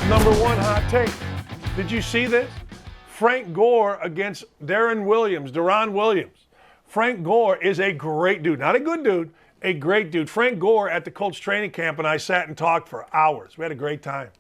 Number one hot take. Did you see this? Frank Gore against Deron Williams. Frank Gore is a great dude. Not a good dude, a great dude. Frank Gore at the Colts training camp and I sat and talked for hours. We had a great time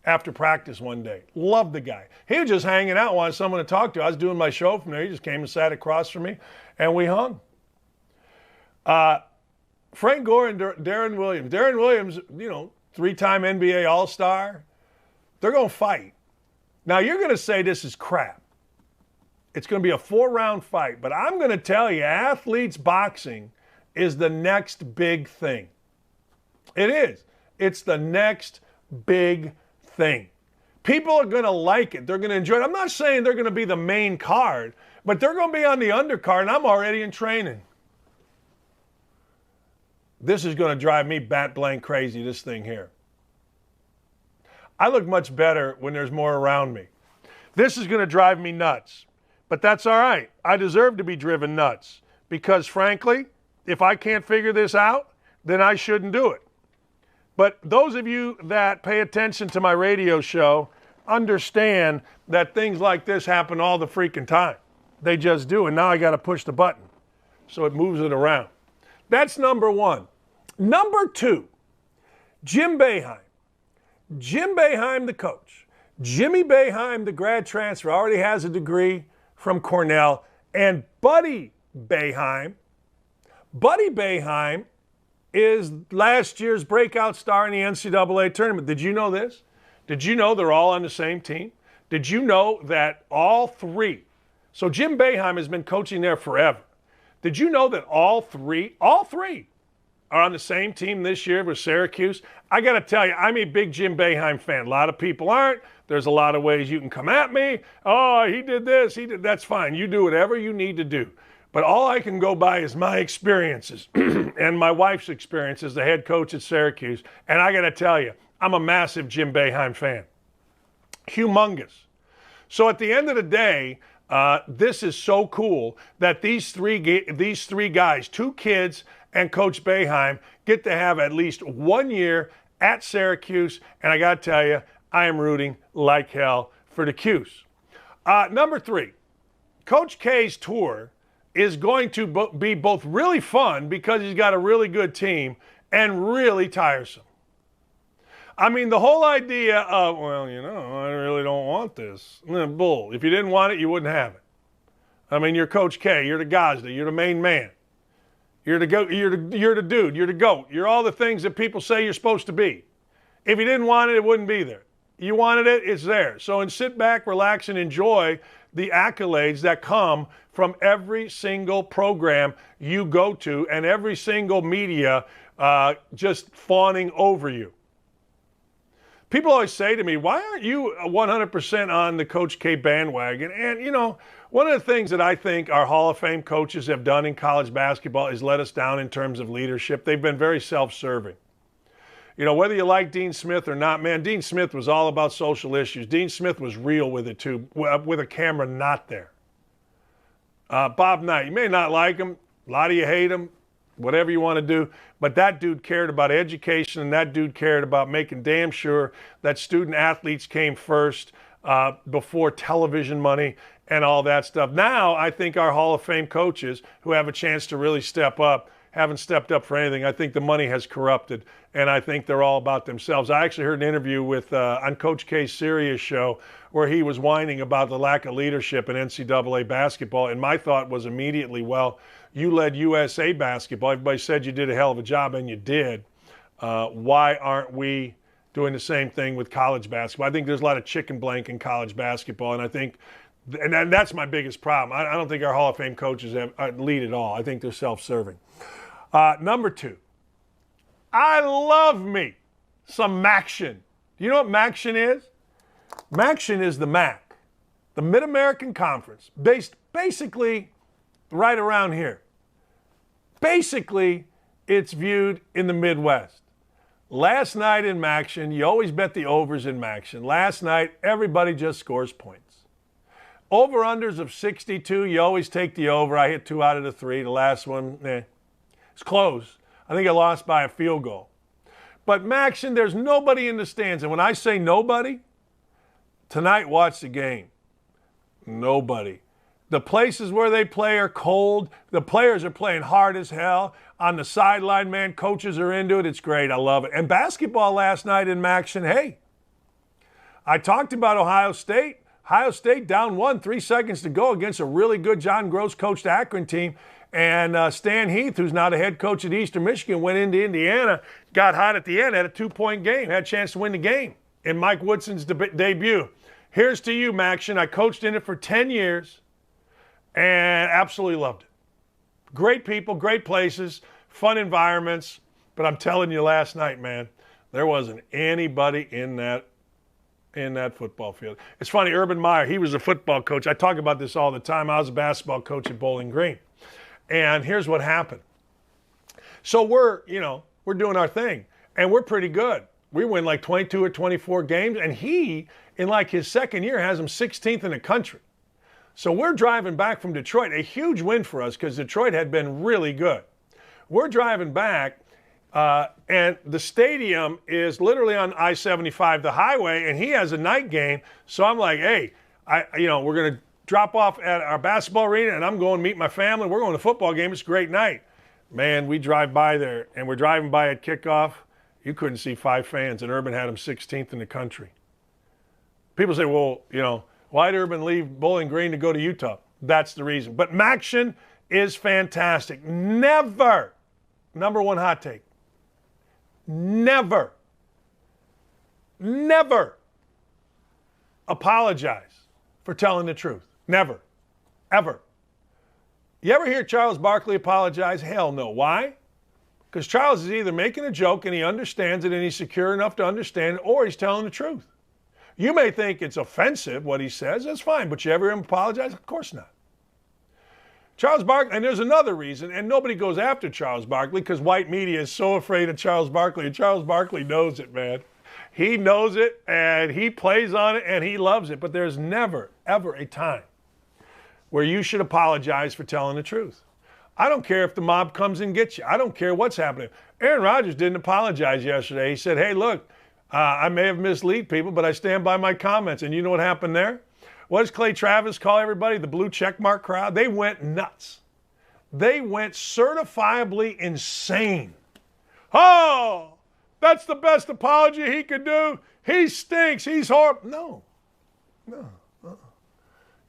after practice one day. Loved the guy. He was just hanging out, wanted someone to talk to. I was doing my show from there. He just came and sat across from me and we hung. Frank Gore and Deron Williams. Deron Williams, you know, 3-time NBA All-Star. They're going to fight. Now, you're going to say this is crap. It's going to be a 4-round fight. But I'm going to tell you, athletes boxing is the next big thing. It is. It's the next big thing. People are going to like it. They're going to enjoy it. I'm not saying they're going to be the main card, but they're going to be on the undercard, and I'm already in training. This is going to drive me bat blank crazy, this thing here. I look much better when there's more around me. This is going to drive me nuts, but that's all right. I deserve to be driven nuts because, frankly, if I can't figure this out, then I shouldn't do it. But those of you that pay attention to my radio show understand that things like this happen all the freaking time. They just do, and now I got to push the button so it moves it around. That's number one. Number two, Jim Boeheim. Jim Boeheim, the coach. Jimmy Boeheim, the grad transfer, already has a degree from Cornell. And Buddy Boeheim is last year's breakout star in the NCAA tournament. Did you know this? Did you know they're all on the same team? Did you know that all three? So Jim Boeheim has been coaching there forever. Did you know that all three are on the same team this year with Syracuse? I got to tell you, I'm a big Jim Boeheim fan. A lot of people aren't. There's a lot of ways you can come at me. Oh, he did this, he did. That's fine. You do whatever you need to do. But all I can go by is my experiences and my wife's experience as the head coach at Syracuse. And I got to tell you, I'm a massive Jim Boeheim fan. Humongous. So at the end of the day, this is so cool that these three guys, 2 kids and Coach Boeheim, get to have at least 1 year at Syracuse. And I got to tell you, I am rooting like hell for the Cuse. Number 3, Coach K's tour is going to be both really fun because he's got a really good team and really tiresome. I mean, the whole idea of, well, you know, I really don't want this. Bull. If you didn't want it, you wouldn't have it. I mean, you're Coach K. You're the Gazda. You're the main man. You're the goat. You're the dude. You're the GOAT. You're all the things that people say you're supposed to be. If you didn't want it, it wouldn't be there. You wanted it, it's there. So sit back, relax, and enjoy the accolades that come from every single program you go to and every single media just fawning over you. People always say to me, why aren't you 100% on the Coach K bandwagon? And, you know, one of the things that I think our Hall of Fame coaches have done in college basketball is let us down in terms of leadership. They've been very self-serving. You know, whether you like Dean Smith or not, man, Dean Smith was all about social issues. Dean Smith was real with it, too, with a camera not there. Bob Knight, you may not like him. A lot of you hate him. Whatever you want to do. But that dude cared about education, and that dude cared about making damn sure that student athletes came first before television money and all that stuff. Now, I think our Hall of Fame coaches who have a chance to really step up haven't stepped up for anything. I think the money has corrupted, and I think they're all about themselves. I actually heard an interview with on Coach K's Sirius show where he was whining about the lack of leadership in NCAA basketball, and my thought was immediately, well, you led USA basketball. Everybody said you did a hell of a job, and you did. Why aren't we doing the same thing with college basketball? I think there's a lot of chicken blank in college basketball, and I think, and that's my biggest problem. I don't think our Hall of Fame coaches lead at all. I think they're self-serving. Number 2, I love me some Maction. Do you know what Maction is? Maction is the MAC, the Mid-American Conference, based basically right around here. Basically, it's viewed in the Midwest. Last night in Maction, you always bet the overs in Maction. Last night, everybody just scores points. Over-unders of 62, you always take the over. I hit 2 out of the 3. The last one, it's close. I think I lost by a field goal. But Maction, there's nobody in the stands. And when I say nobody, Tonight, watch the game. Nobody. The places where they play are cold. The players are playing hard as hell. On the sideline, man, coaches are into it. It's great. I love it. And basketball last night in action, hey, I talked about Ohio State. Ohio State down 1, 3 seconds to go against a really good John Gross coached Akron team. And Stan Heath, who's now the head coach at Eastern Michigan, went into Indiana, got hot at the end, had a 2-point game, had a chance to win the game in Mike Woodson's debut. Here's to you, Maction. I coached in it for 10 years and absolutely loved it. Great people, great places, fun environments. But I'm telling you last night, man, there wasn't anybody in that football field. It's funny, Urban Meyer, he was a football coach. I talk about this all the time. I was a basketball coach at Bowling Green. And here's what happened. So we're doing our thing, and we're pretty good. We win like 22 or 24 games, and he, in like his second year, has him 16th in the country. So we're driving back from Detroit, a huge win for us because Detroit had been really good. We're driving back, and the stadium is literally on I-75, the highway, and he has a night game. So I'm like, hey, we're going to drop off at our basketball arena, and I'm going to meet my family. We're going to a football game. It's a great night. Man, we drive by there, and we're driving by at kickoff. You couldn't see 5 fans, and Urban had him 16th in the country. People say, well, why did Urban leave Bowling Green to go to Utah? That's the reason. But Maction is fantastic. Never, number one hot take, never apologize for telling the truth. Never. Ever. You ever hear Charles Barkley apologize? Hell no. Why? Because Charles is either making a joke and he understands it and he's secure enough to understand it, or he's telling the truth. You may think it's offensive what he says. That's fine. But you ever hear him apologize? Of course not. Charles Barkley, and there's another reason, and nobody goes after Charles Barkley because white media is so afraid of Charles Barkley, and Charles Barkley knows it, man. He knows it, and he plays on it, and he loves it. But there's never, ever a time where you should apologize for telling the truth. I don't care if the mob comes and gets you. I don't care what's happening. Aaron Rodgers didn't apologize yesterday. He said, hey, look, I may have misled people, but I stand by my comments. And you know what happened there? What does Clay Travis call everybody? The blue checkmark crowd? They went nuts. They went certifiably insane. Oh, that's the best apology he could do. He stinks. He's horrible. No.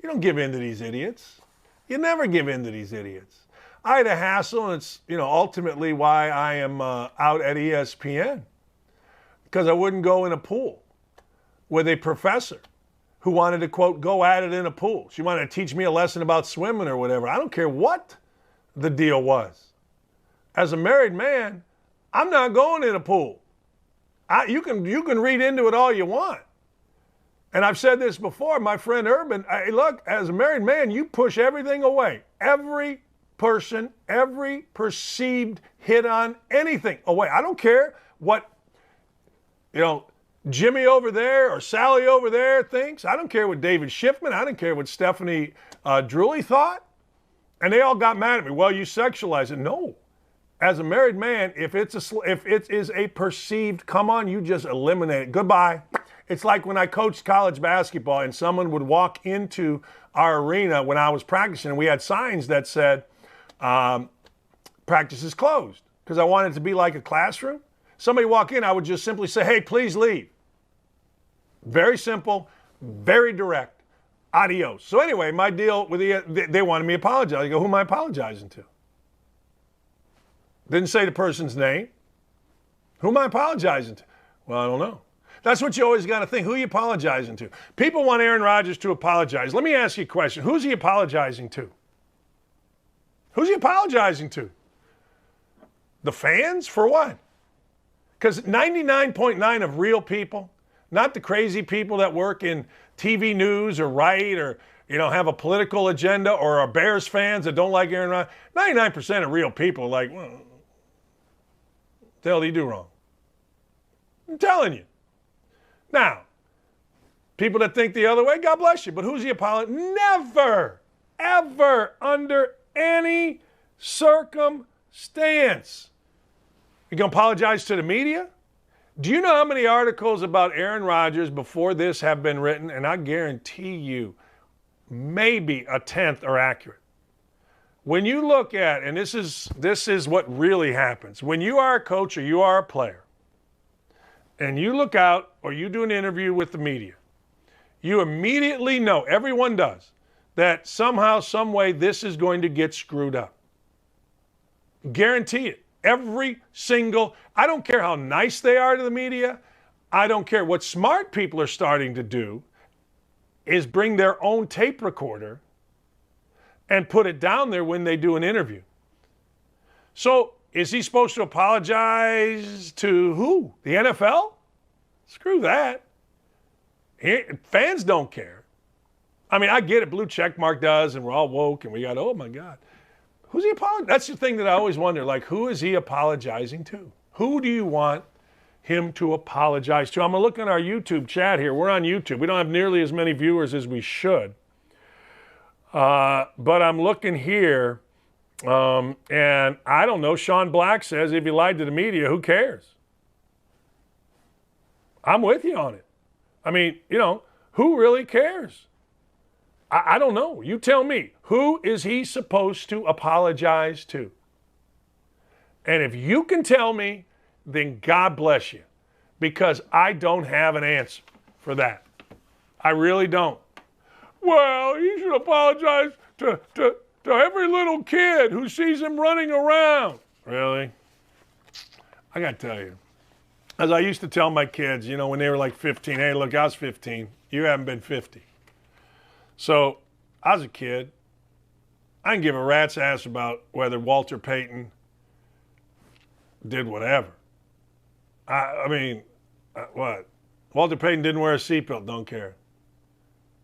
You don't give in to these idiots. You never give in to these idiots. I had a hassle, and it's ultimately why I am out at ESPN, because I wouldn't go in a pool with a professor who wanted to, quote, go at it in a pool. She wanted to teach me a lesson about swimming or whatever. I don't care what the deal was. As a married man, I'm not going in a pool. You can read into it all you want. And I've said this before, my friend Urban, look, as a married man, you push everything away. Every person, every perceived hit on, anything away. I don't care what, Jimmy over there or Sally over there thinks. I don't care what David Schiffman, I don't care what Stephanie Drewley thought. And they all got mad at me. Well, you sexualize it. No. As a married man, if it is a perceived come on, you just eliminate it. Goodbye. It's like when I coached college basketball and someone would walk into our arena when I was practicing, and we had signs that said, practice is closed, because I wanted it to be like a classroom. Somebody walk in, I would just simply say, hey, please leave. Very simple, very direct. Adios. So anyway, my deal with they wanted me to apologize. I go, who am I apologizing to? Didn't say the person's name. Who am I apologizing to? Well, I don't know. That's what you always got to think. Who are you apologizing to? People want Aaron Rodgers to apologize. Let me ask you a question. Who's he apologizing to? Who's he apologizing to? The fans? For what? Because 99.9 of real people, not the crazy people that work in TV news or write or have a political agenda, or are Bears fans that don't like Aaron Rodgers, 99% of real people are like, well, what the hell did he do wrong? I'm telling you. Now, people that think the other way, God bless you, but who's he apologizing? Never, ever, under any circumstance. You going to apologize to the media? Do you know how many articles about Aaron Rodgers before this have been written? And I guarantee you, maybe a tenth are accurate. When you look at, and this is what really happens, when you are a coach or you are a player, and you look out or you do an interview with the media, you immediately know, everyone does, that somehow, some way this is going to get screwed up. Guarantee it. Every single, I don't care how nice they are to the media. I don't care. What smart people are starting to do is bring their own tape recorder and put it down there when they do an interview. So is he supposed to apologize to who? The NFL? Screw that. Fans don't care. I mean, I get it. Blue check mark does, and we're all woke, and we got, oh my God. Who's he apologizing? That's the thing that I always wonder, like, who is he apologizing to? Who do you want him to apologize to? I'm going to look on our YouTube chat here. We're on YouTube. We don't have nearly as many viewers as we should. But I'm looking here, and I don't know. Sean Black says if he lied to the media, who cares? I'm with you on it. I mean, who really cares? I don't know. You tell me. Who is he supposed to apologize to? And if you can tell me, then God bless you. Because I don't have an answer for that. I really don't. Well, he should apologize to every little kid who sees him running around. Really? I got to tell you. As I used to tell my kids, when they were like 15, hey, look, I was 15. You haven't been 50. So I was a kid. I didn't give a rat's ass about whether Walter Payton did whatever. What? Walter Payton didn't wear a seatbelt, don't care.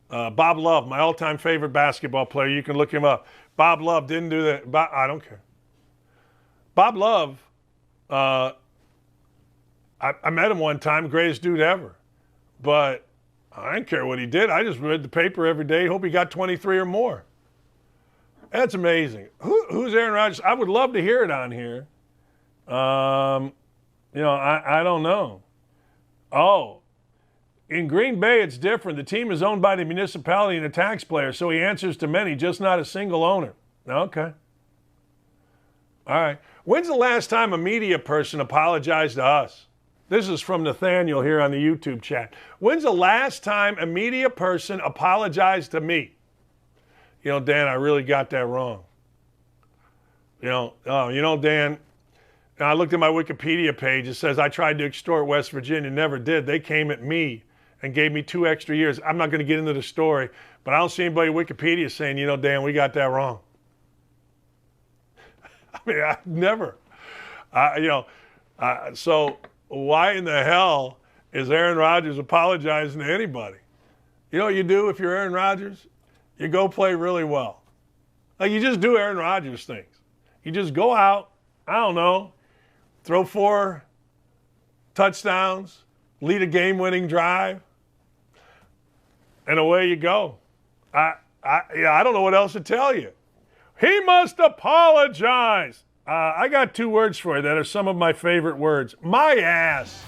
Bob Love, my all-time favorite basketball player, you can look him up. Bob Love didn't do that. I don't care. Bob Love, I met him one time, greatest dude ever. But I didn't care what he did. I just read the paper every day. Hope he got 23 or more. That's amazing. Who's Aaron Rodgers? I would love to hear it on here. I don't know. Oh, in Green Bay, it's different. The team is owned by the municipality and a taxpayer, so he answers to many, just not a single owner. Okay. All right. When's the last time a media person apologized to us? This is from Nathaniel here on the YouTube chat. When's the last time a media person apologized to me? Dan, I really got that wrong. Dan, I looked at my Wikipedia page. It says I tried to extort West Virginia, never did. They came at me and gave me 2 extra years. I'm not going to get into the story, but I don't see anybody Wikipedia saying, Dan, we got that wrong. I mean, I never. So why in the hell is Aaron Rodgers apologizing to anybody? You know what you do if you're Aaron Rodgers? You go play really well. Like, you just do Aaron Rodgers things. You just go out, I don't know, throw 4 touchdowns, lead a game-winning drive, and away you go. I don't know what else to tell you. He must apologize. I got 2 words for you that are some of my favorite words. My ass.